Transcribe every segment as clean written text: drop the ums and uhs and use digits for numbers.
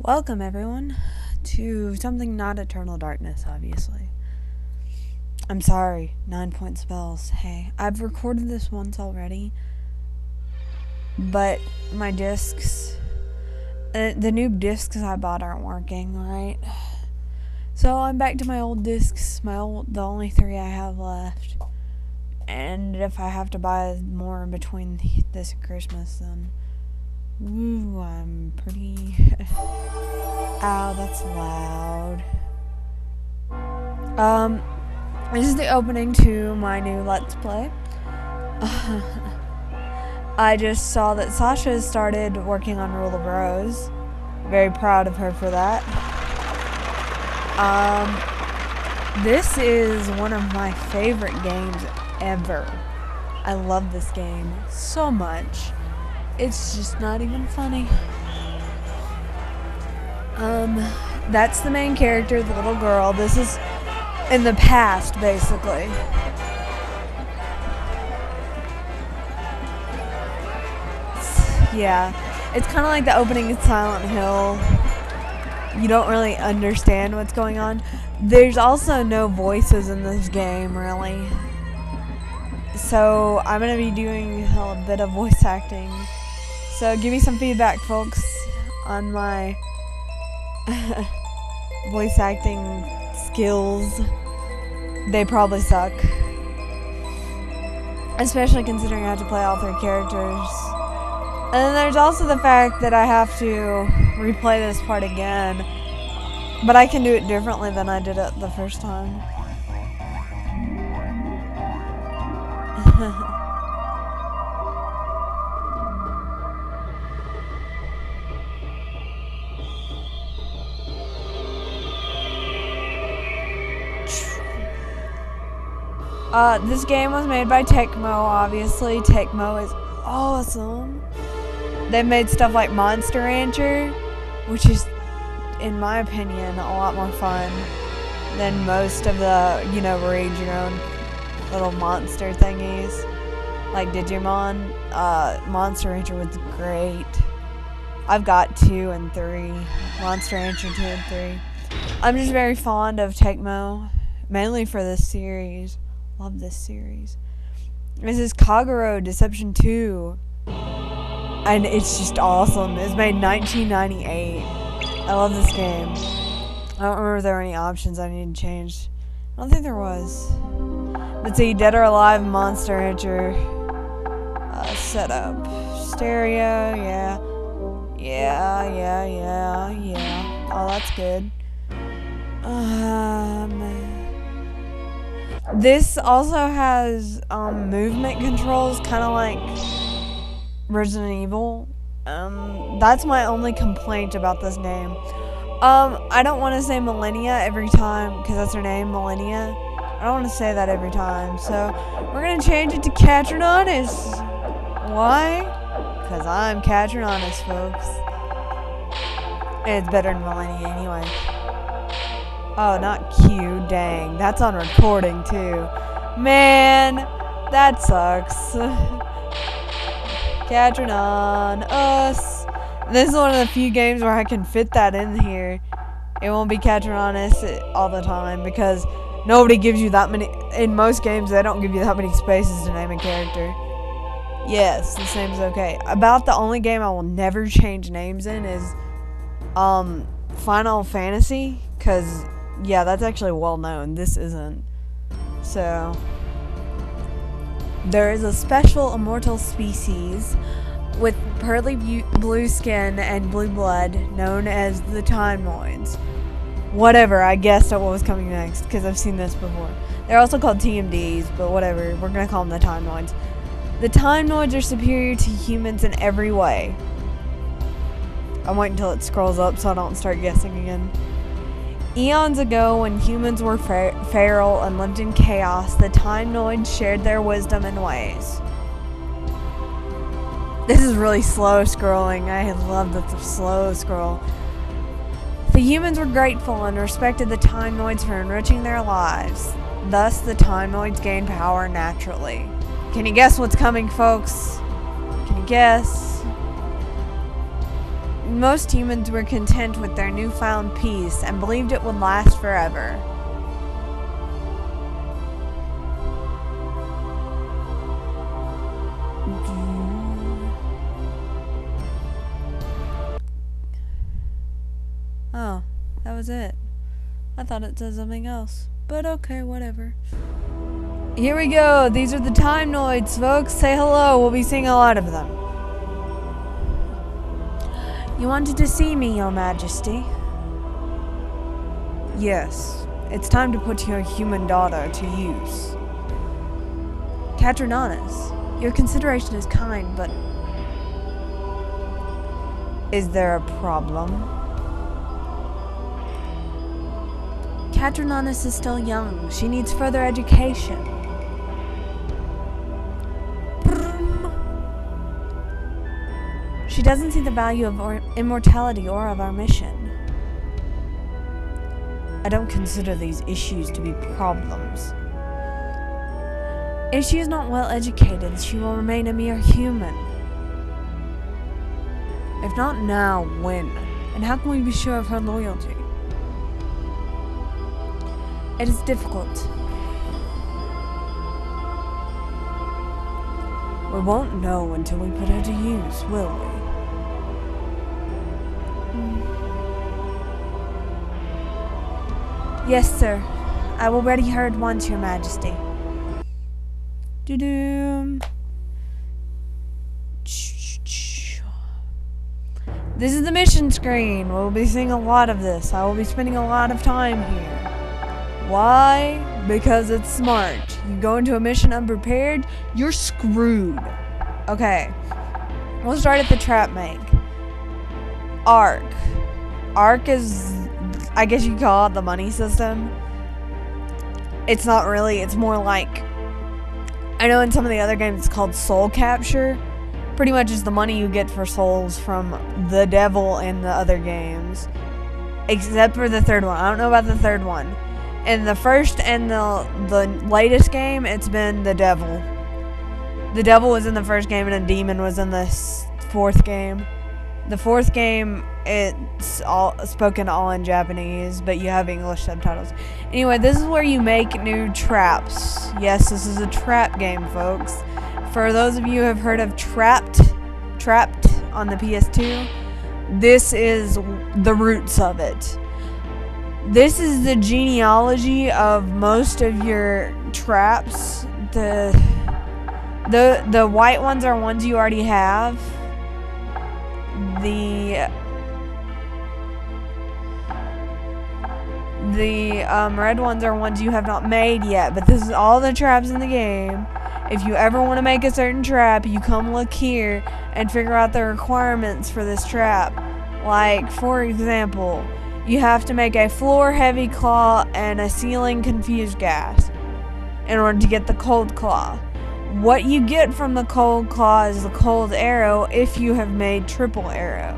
Welcome, everyone, to something not Eternal Darkness, obviously. I'm sorry, 9-point spells. Hey, I've recorded this once already, but my discs, the new discs I bought aren't working, right? So I'm back to my old discs, the only 3 I have left. And if I have to buy more in between this and Christmas, then ooh, I'm pretty... Ow, that's loud. This is the opening to my new Let's Play. I just saw that Sasha started working on Rule of Rose. Very proud of her for that. This is one of my favorite games ever. I love this game so much. It's just not even funny. That's the main character, the little girl. This is in the past, basically. Yeah, it's kind of like the opening of Silent Hill. You don't really understand what's going on. There's also no voices in this game, really. So I'm going to be doing a bit of voice acting. So give me some feedback, folks, on my voice acting skills. They probably suck. Especially considering I have to play all 3 characters. And then there's also the fact that I have to replay this part again. But I can do it differently than I did it the first time. This game was made by Tecmo, obviously. Tecmo is awesome. They made stuff like Monster Rancher, which is, in my opinion, a lot more fun than most of the, raid your own little monster thingies. Like Digimon, Monster Rancher was great. I've got 2 and 3. Monster Rancher 2 and 3. I'm just very fond of Tecmo, mainly for this series. Love this series. This is Kagero Deception 2. And it's just awesome. It was made in 1998. I love this game. I don't remember if there were any options I needed to change. I don't think there was. Let's see, Dead or Alive, Monster Rancher. Setup. Stereo, yeah. Yeah. Oh, that's good. This also has movement controls, kind of like Resident Evil. That's my only complaint about this game. I don't want to say Millennia every time, because that's her name, Millennia. I don't want to say that every time, so we're going to change it to Catronatus. Why? Because I'm Catronatus, folks. And it's better than Millennia anyway. Oh, not Q, dang. That's on recording, too. Man, that sucks. Catronatus. This is one of the few games where I can fit that in here. It won't be Catronatus all the time, because nobody gives you that many. In most games, they don't give you that many spaces to name a character. Yes, this name's okay. About the only game I will never change names in is Final Fantasy, because yeah, that's actually well known. This isn't. So there is a special immortal species with pearly blue skin and blue blood known as the Time-Noids. Whatever, I guessed at what was coming next because I've seen this before. They're also called TMDs, but whatever. We're going to call them the Time-Noids. The Time-Noids are superior to humans in every way. I'm waiting until it scrolls up so I don't start guessing again. Eons ago, when humans were feral and lived in chaos, the Time-Noids shared their wisdom and ways. This is really slow scrolling. I love the slow scroll. The humans were grateful and respected the Time-Noids for enriching their lives. Thus, the Time-Noids gained power naturally. Can you guess what's coming, folks? Can you guess? most humans were content with their newfound peace and believed it would last forever. Oh, that was it. I thought it said something else. But okay, whatever. Here we go. These are the Time Noids, folks. Say hello. We'll be seeing a lot of them. You wanted to see me, Your Majesty? Yes. It's time to put your human daughter to use. Katrinanis, your consideration is kind, but... Is there a problem? Katrinanis is still young. She needs further education. She doesn't see the value of immortality or of our mission. I don't consider these issues to be problems. If she is not well educated, she will remain a mere human. If not now, when? And how can we be sure of her loyalty? It is difficult. We won't know until we put her to use, will we? Yes, sir. I will ready her at once, Your Majesty. Doo-doo. This is the mission screen. We'll be seeing a lot of this. I will be spending a lot of time here. Why? Because it's smart. You go into a mission unprepared, you're screwed. Okay. We'll start at the trap make. Arc. Arc is, I guess you could call it the money system. It's not really, it's more like, I know in some of the other games it's called soul capture. Pretty much is the money you get for souls from the devil in the other games. Except for the third one. I don't know about the third one. In the first and the latest game, it's been the devil. The devil was in the first game and a demon was in the fourth game. The fourth game, it's all spoken all in Japanese, but you have English subtitles. Anyway, this is where you make new traps. Yes, this is a trap game, folks. For those of you who have heard of Trapped on the PS2, this is the roots of it. This is the genealogy of most of your traps. The white ones are ones you already have. The red ones are ones you have not made yet, but this is all the traps in the game. If you ever want to make a certain trap, you come look here and figure out the requirements for this trap. Like, for example, you have to make a floor heavy claw and a ceiling confused gas in order to get the cold claw. What you get from the cold claw is the cold arrow if you have made triple arrow.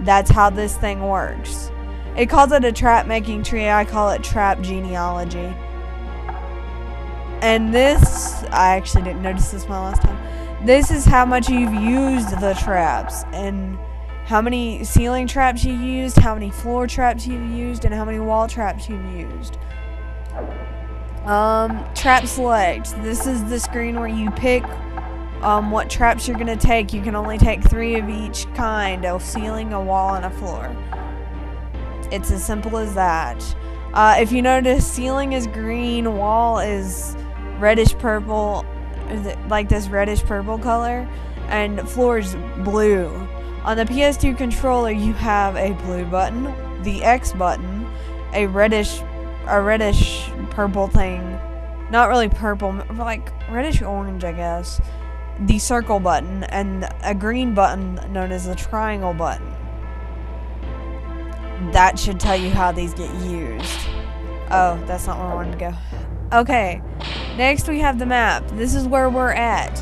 That's how this thing works. It calls it a trap making tree. I call it trap genealogy. And this, I actually didn't notice this my last time. This is how much you've used the traps and how many ceiling traps you used, how many floor traps you've used, and how many wall traps you've used. Trap select. This is the screen where you pick what traps you're gonna take. You can only take 3 of each kind: a ceiling, a wall, and a floor. It's as simple as that. If you notice, ceiling is green, wall is reddish purple, like this reddish purple color, and floor is blue. On the PS2 controller, you have a blue button, the X button, a reddish purple thing, not really purple, like reddish orange, I guess, the circle button, and a green button known as the triangle button. That should tell you how these get used. Oh, that's not where I wanted to go. Okay, next we have the map. This is where we're at.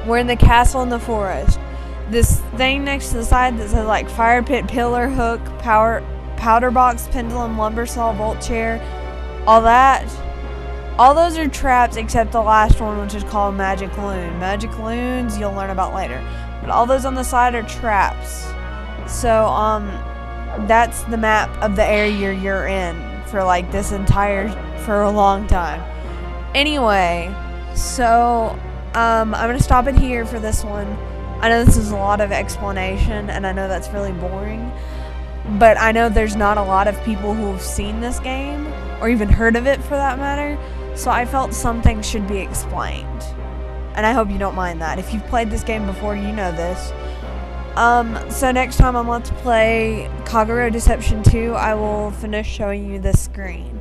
We're in the castle in the forest. This thing next to the side that says like fire pit, pillar, hook, powder box, pendulum, lumber saw, volt chair, all that. All those are traps except the last one, which is called magic loon. Magic loons you'll learn about later. but all those on the side are traps. So, that's the map of the area you're in for like for a long time. Anyway, so, I'm gonna stop it here for this one. I know this is a lot of explanation, and I know that's really boring, but I know there's not a lot of people who have seen this game, or even heard of it for that matter, so I felt something should be explained. And I hope you don't mind that. If you've played this game before, you know this. So next time on Let's Play Kagero Deception 2, I will finish showing you this screen.